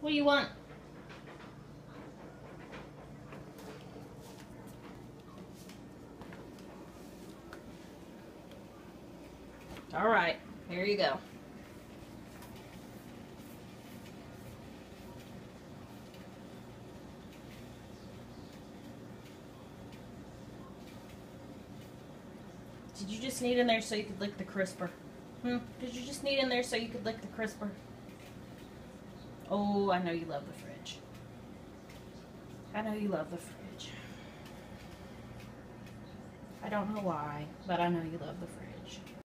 What do you want? All right, here you go. Did you just need in there so you could lick the crisper? Did you just need in there so you could lick the crisper? Oh, I know you love the fridge. I know you love the fridge. I don't know why, but I know you love the fridge.